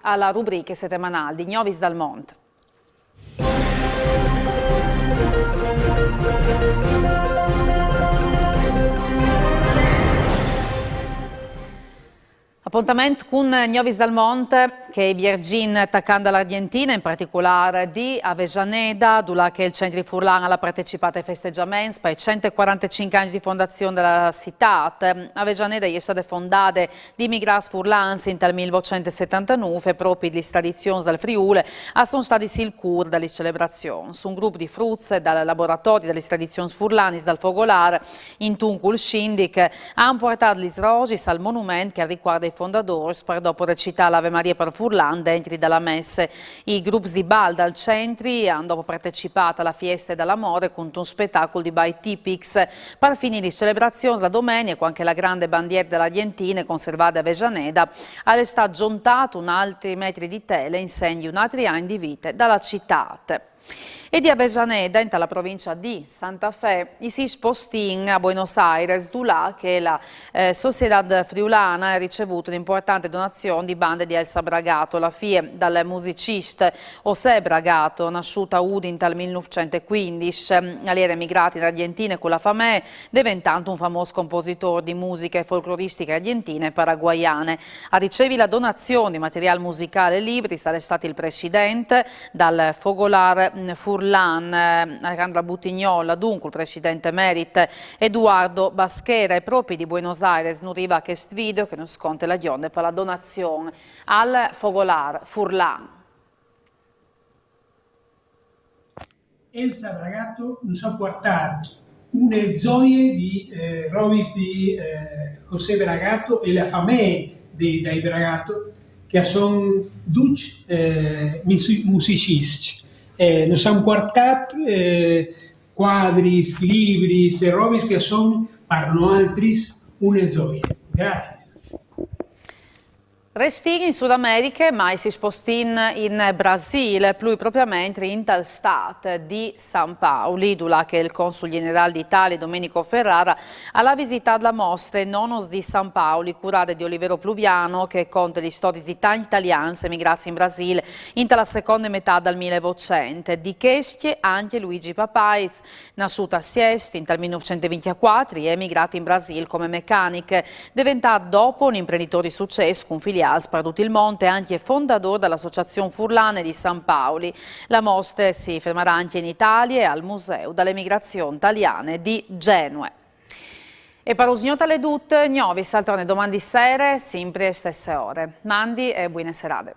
Alla rubrica settimanale di Gnovis dal Mont. Appuntamento con Gnovis dal Monte, che è Virgin attaccando all'Argentina, in particolare di Avejaneda, dove il centro di Furlan ha partecipato ai festeggiamenti per i 145 anni di fondazione della città. Avejaneda è stata fondata di immigrati furlans nel 1979, proprio le tradizioni del Friuli, sono stati il cur delle celebrazioni. Un gruppo di fruzze dal laboratorio delle tradizioni furlanis dal Fogolare, in Tuncul Scindic, hanno portato gli srogis al monumento che riguarda i fondatori per dopo recitare l'Ave Maria per Furlan dentro dalla messe. I gruppi di bal dal centri hanno dopo partecipato alla Fiesta dell'Amore con un spettacolo di bai tipics. Per finire le celebrazioni la domenica, anche la grande bandiera dell'Argentina conservata a Avejaneda, è stato giuntato un altri metri di tele in segno un altri anni di vita dalla città. E di Avejaneda, nella provincia di Santa Fe, si sposti a Buenos Aires, dove che la Sociedad Friulana ha ricevuto un'importante donazione di bande di Elsa Bragato, la figlia del musicista José Bragato, nasciuta a Udine nel 1915, all'era emigrata in Argentina con la famiglia, diventando un famoso compositore di musiche folcloristiche argentine e paraguayane. A ricevere la donazione di materiale musicale e libri è stato il presidente dal Fogolar Furlan, Alejandra Buttignola, dunque il presidente emerito Eduardo Baschera, e proprio di Buenos Aires non arriva questo video che non sconta la gionde per la donazione al Fogolar Furlan. Elsa Bragato nos ha portato una gioia di Robis di José Bragato e la famiglia dei Bragato, che sono due musicisti. Nos hanno portato quadri, libri e robe che sono per noi una gioia. Grazie. Resti in Sud America, ma si sposti in Brasile, più propriamente in tal stato di San Paolo, dove che il consul generale d'Italia Domenico Ferrara ha visitato la mostra Nonos di San Paolo, curata di Olivero Pluviano, che conta le storie di tanti italiani emigrati in Brasile in la seconda metà del 1900. Di questi anche Luigi Papais, nasciuto a Siesti nel 1924 e emigrato in Brasile come meccanico, diventato dopo un imprenditore di successo con filiali per tutto il monte, anche fondatore dell'Associazione Furlane di San Paoli. La mostra si fermerà anche in Italia e al Museo dell'Emigrazione Italiana di Genue. E per usgnota le tutte, Gnovi saltone domani sera, sempre a stesse ore. Mandi e buone serate.